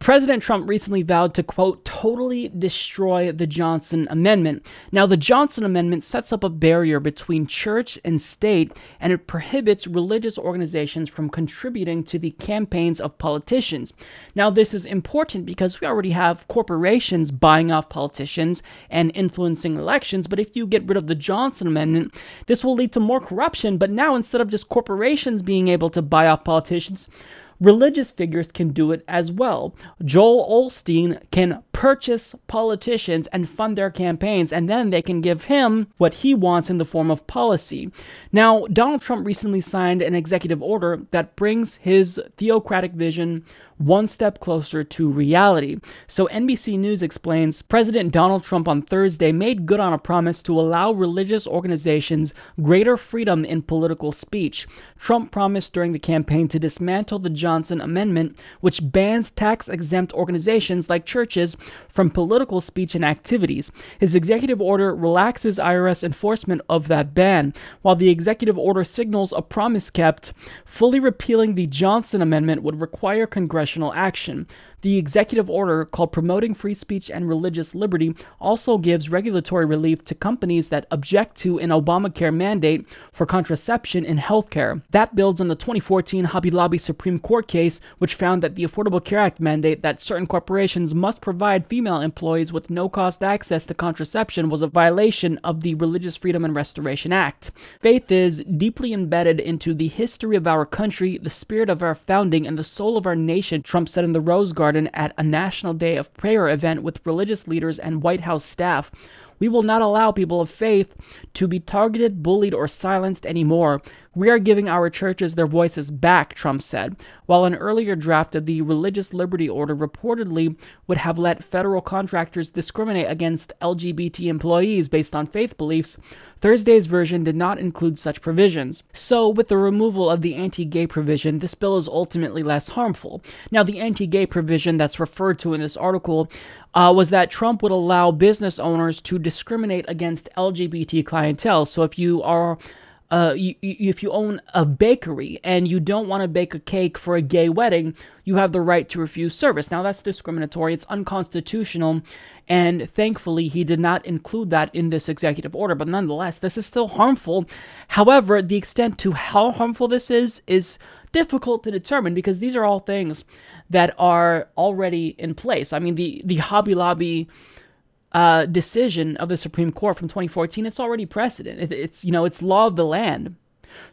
President Trump recently vowed to, quote, totally destroy the Johnson Amendment. Now, the Johnson Amendment sets up a barrier between church and state, and it prohibits religious organizations from contributing to the campaigns of politicians. Now, this is important because we already have corporations buying off politicians and influencing elections, but if you get rid of the Johnson Amendment, this will lead to more corruption. But now, instead of just corporations being able to buy off politicians, religious figures can do it as well. Joel Osteen can purchase politicians and fund their campaigns, and then they can give him what he wants in the form of policy. Now, Donald Trump recently signed an executive order that brings his theocratic vision one step closer to reality. So NBC News explains, President Donald Trump on Thursday made good on a promise to allow religious organizations greater freedom in political speech. Trump promised during the campaign to dismantle the Johnson Amendment, which bans tax-exempt organizations like churches from political speech and activities. His executive order relaxes IRS enforcement of that ban. While the executive order signals a promise kept, fully repealing the Johnson Amendment would require congressional action. The executive order, called Promoting Free Speech and Religious Liberty, also gives regulatory relief to companies that object to an Obamacare mandate for contraception in healthcare. That builds on the 2014 Hobby Lobby Supreme Court case, which found that the Affordable Care Act mandate that certain corporations must provide female employees with no-cost access to contraception was a violation of the Religious Freedom and Restoration Act. Faith is deeply embedded into the history of our country, the spirit of our founding, and the soul of our nation, Trump said in the Rose Garden at a National Day of Prayer event with religious leaders and White House staff. We will not allow people of faith to be targeted, bullied, or silenced anymore. We are giving our churches their voices back, Trump said, while an earlier draft of the Religious Liberty Order reportedly would have let federal contractors discriminate against LGBT employees based on faith beliefs. Thursday's version did not include such provisions. So, with the removal of the anti-gay provision, this bill is ultimately less harmful. Now, the anti-gay provision that's referred to in this article was that Trump would allow business owners to discriminate against LGBT clientele. So if you are if you own a bakery and you don't want to bake a cake for a gay wedding, you have the right to refuse service. Now, that's discriminatory. It's unconstitutional. And thankfully, he did not include that in this executive order. But nonetheless, this is still harmful. However, the extent to how harmful this is difficult to determine because these are all things that are already in place. I mean, the Hobby Lobby decision of the Supreme Court from 2014, it's already precedent. It's law of the land.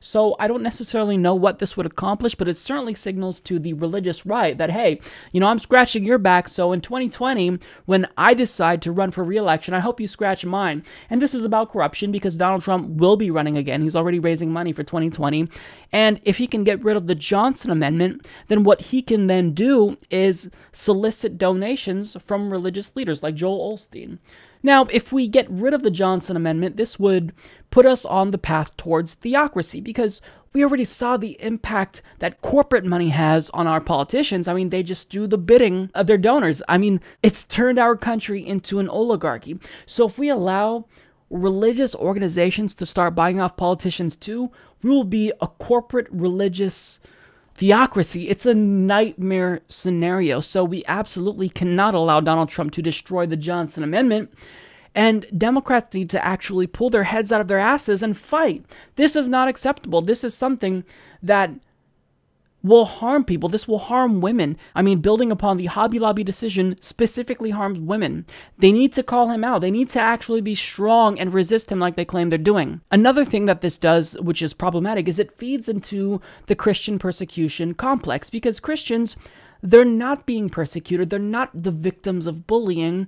So I don't necessarily know what this would accomplish, but it certainly signals to the religious right that, hey, I'm scratching your back, so in 2020, when I decide to run for re-election, I hope you scratch mine. And this is about corruption because Donald Trump will be running again. He's already raising money for 2020. And if he can get rid of the Johnson Amendment, then what he can then do is solicit donations from religious leaders like Joel Osteen. Now, if we get rid of the Johnson Amendment, this would put us on the path towards theocracy because we already saw the impact that corporate money has on our politicians. I mean, they just do the bidding of their donors. I mean, it's turned our country into an oligarchy. So if we allow religious organizations to start buying off politicians too, we will be a corporate religious theocracy. It's a nightmare scenario. So we absolutely cannot allow Donald Trump to destroy the Johnson Amendment. And Democrats need to actually pull their heads out of their asses and fight. This is not acceptable. This is something that will harm people. This will harm women. I mean, building upon the Hobby Lobby decision specifically harms women. They need to call him out. They need to actually be strong and resist him like they claim they're doing. Another thing that this does, which is problematic, is it feeds into the Christian persecution complex because Christians, they're not being persecuted. They're not the victims of bullying.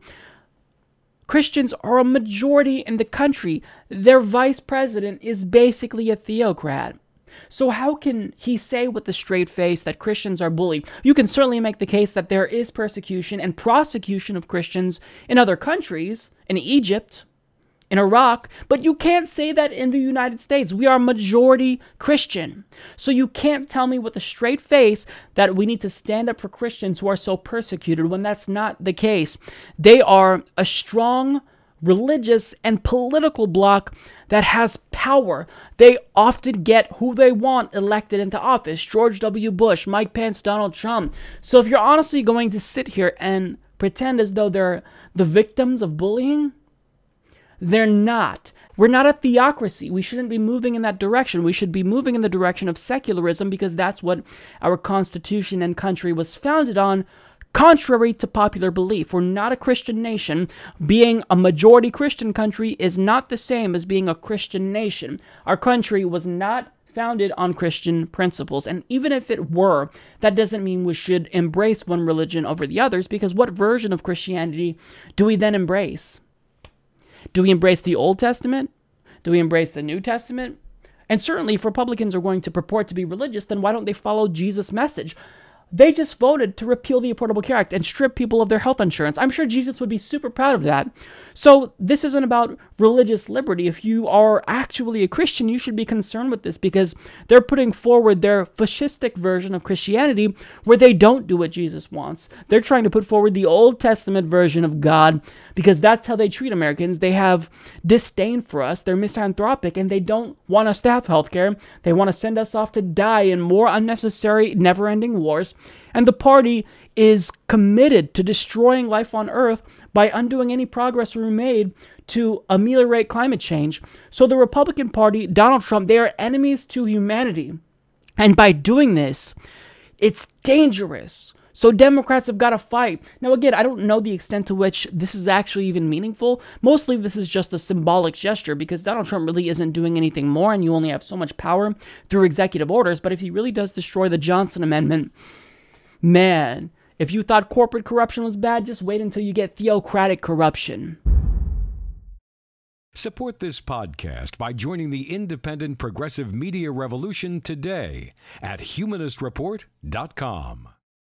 Christians are a majority in the country. Their vice president is basically a theocrat. So how can he say with a straight face that Christians are bullied? You can certainly make the case that there is persecution and prosecution of Christians in other countries, in Egypt, in Iraq, but you can't say that in the United States. We are majority Christian. So you can't tell me with a straight face that we need to stand up for Christians who are so persecuted when that's not the case. They are a strong religious and political bloc that has power, they often get who they want elected into office. George W. Bush, Mike Pence, Donald Trump. So if you're honestly going to sit here and pretend as though they're the victims of bullying, they're not. We're not a theocracy. We shouldn't be moving in that direction. We should be moving in the direction of secularism because that's what our Constitution and country was founded on, contrary to popular belief. We're not a Christian nation. Being a majority Christian country is not the same as being a Christian nation. Our country was not founded on Christian principles. And even if it were, that doesn't mean we should embrace one religion over the others, because what version of Christianity do we then embrace? Do we embrace the Old Testament? Do we embrace the New Testament? And certainly if Republicans are going to purport to be religious, then why don't they follow Jesus' message? They just voted to repeal the Affordable Care Act and strip people of their health insurance. I'm sure Jesus would be super proud of that. So this isn't about religious liberty. If you are actually a Christian, you should be concerned with this because they're putting forward their fascistic version of Christianity where they don't do what Jesus wants. They're trying to put forward the Old Testament version of God because that's how they treat Americans. They have disdain for us. They're misanthropic and they don't want us to have health care. They want to send us off to die in more unnecessary, never-ending wars. And the party is committed to destroying life on Earth by undoing any progress we made to ameliorate climate change. So the Republican Party, Donald Trump, they are enemies to humanity. And by doing this, it's dangerous. So Democrats have got to fight. Now, again, I don't know the extent to which this is actually even meaningful. Mostly this is just a symbolic gesture because Donald Trump really isn't doing anything more and you only have so much power through executive orders. But if he really does destroy the Johnson Amendment, man, if you thought corporate corruption was bad, just wait until you get theocratic corruption. Support this podcast by joining the independent progressive media revolution today at humanistreport.com.